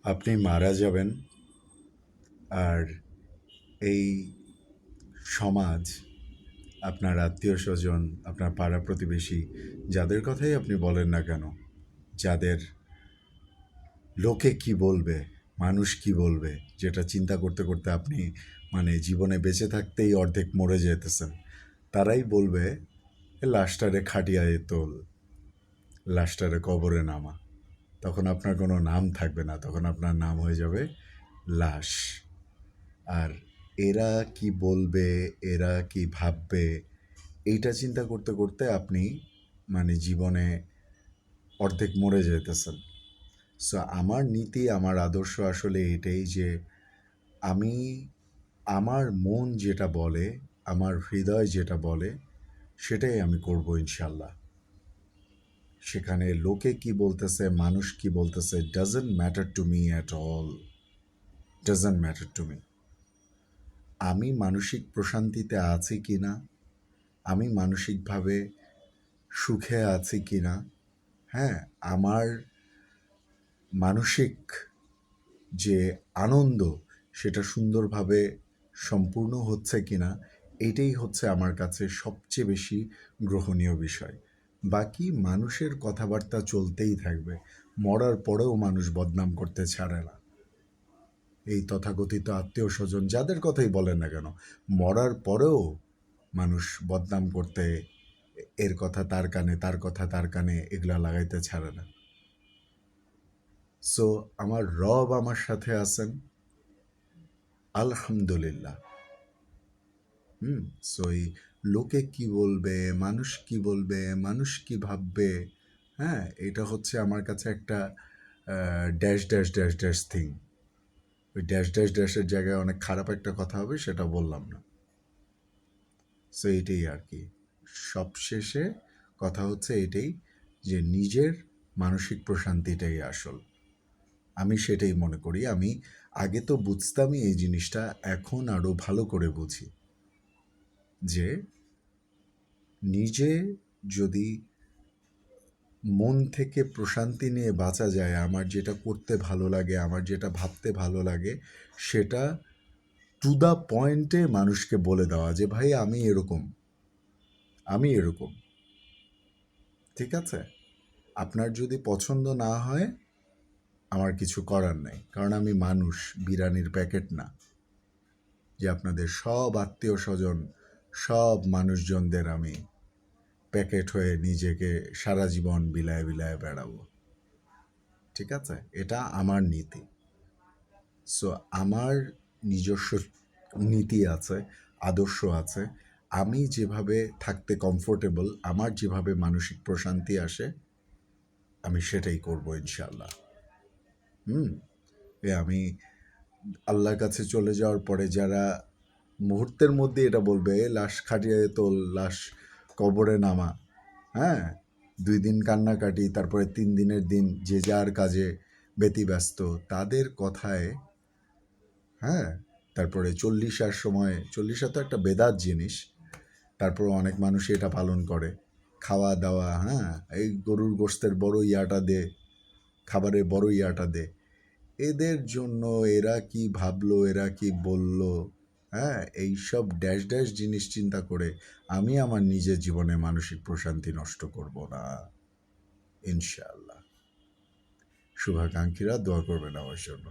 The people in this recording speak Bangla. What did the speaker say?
আপনি মারা যাবেন, আর এই সমাজ, আপনার আত্মীয়স্বজন, আপনার পাড়া প্রতিবেশী, যাদের কথাই আপনি বলেন না কেন, যাদের লোকে কি বলবে, মানুষ কি বলবে, যেটা চিন্তা করতে করতে আপনি জীবনে বেঁচে থাকতেই অর্ধেক মরে যেতেছেন, তারাই বলবে লাশটারে খাটিয়ায় তোল, লাশটারে কবরে নামা। তখন আপনার কোনো নাম থাকবে না, তখন আপনার নাম হয়ে যাবে লাশ। আর এরা কি বলবে, এরা কি ভাববে, এইটা চিন্তা করতে করতে আপনি জীবনে অর্ধেক মরে যেতেছেন। সো আমার নীতি, আমার আদর্শ আসলে এটাই যে আমি আমার মন যেটা বলে, আমার হৃদয় যেটা বলে, সেটাই আমি করব ইনশাল্লাহ। সেখানে লোকে কি বলতেছে, মানুষ কি বলতেছে, doesn't matter to me at all, doesn't matter to me. আমি মানসিক প্রশান্তিতে আছি কি না, আমি মানসিকভাবে সুখে আছি কি না, হ্যাঁ, আমার মানসিক যে আনন্দ সেটা সুন্দরভাবে সম্পূর্ণ হচ্ছে কি না, এটাই হচ্ছে আমার কাছে সবচেয়ে বেশি গ্রহণীয় বিষয়। বাকি মানুষের কথাবার্তা চলতেই থাকবে, মরার পরেও মানুষ বদনাম করতে ছাড়ে না। এই তথাকথিত আত্মীয় স্বজন যাদের কথাই বলেন না কেন, মরার পরেও মানুষ বদনাম করতে, এর কথা তার কানে, তার কথা তার কানে, এগুলা লাগাইতে ছাড়ে না। সো আমার রব আমার সাথে আছেন, আলহামদুলিল্লাহ। সো এই লোকে কি বলবে, মানুষ কি বলবে, মানুষ কি ভাববে, হ্যাঁ, এটা হচ্ছে আমার কাছে একটা dash dash dash dash thing. ওই ড্যাশ ড্যাশ ড্যাশের জায়গায় অনেক খারাপ একটা কথা হবে, সেটা বললাম না। সো এটাই আর কি। সবশেষে কথা হচ্ছে এটাই যে নিজের মানসিক প্রশান্তিটাই আসল। আমি সেটাই মনে করি। আমি আগে তো বুঝতামই এই জিনিসটা, এখন আরও ভালো করে বুঝি যে নিজে যদি মন থেকে প্রশান্তি নিয়ে বাঁচা যায়, আমার যেটা করতে ভালো লাগে, আমার যেটা ভাবতে ভালো লাগে, সেটা টু দ্য পয়েন্টে মানুষকে বলে দেওয়া যে ভাই আমি এরকম, আমি এরকম, ঠিক আছে? আপনার যদি পছন্দ না হয়, আমার কিছু করার নাই, কারণ আমি মানুষ, বিরিয়ানির প্যাকেট না যে আপনাদের সব আত্মীয় স্বজন, সব মানুষজনদের আমি প্যাকেট হয়ে নিজেকে সারা জীবন বিলায় বিলায় বেড়াবো, ঠিক আছে? এটা আমার নীতি। সো আমার নিজস্ব নীতি আছে, আদর্শ আছে। আমি যেভাবে থাকতে কমফোর্টেবল, আমার যেভাবে মানসিক প্রশান্তি আসে, আমি সেটাই করব ইনশাল্লাহ। আমি আল্লাহর কাছে চলে যাওয়ার পরে যারা মুহূর্তের মধ্যে এটা বলবে লাশ খাটিয়ে তোল, লাশ কবরে নামা, হ্যাঁ, 2 দিন কান্নাকাটি, তারপরে 3 দিনের দিন যে যার কাজে ব্যতিব্যস্ত, তাদের কথায়, হ্যাঁ, তারপরে 40 সময়, 40 তো একটা বেদাত জিনিস, তারপর অনেক মানুষই এটা পালন করে, খাওয়া দাওয়া, হ্যাঁ, এই গরুর গোশতের বড় ইয়াটা দে, খাবারের বড় ইয়াটা দে, এদের জন্য এরা কি ভাবলো, এরা কি বললো, হ্যাঁ, এইসব ড্যাশ ড্যাশ জিনিস চিন্তা করে আমি আমার নিজের জীবনে মানসিক প্রশান্তি নষ্ট করব না ইনশাআল্লাহ। শুভাকাঙ্ক্ষীরা দোয়া করবেন আমার জন্য।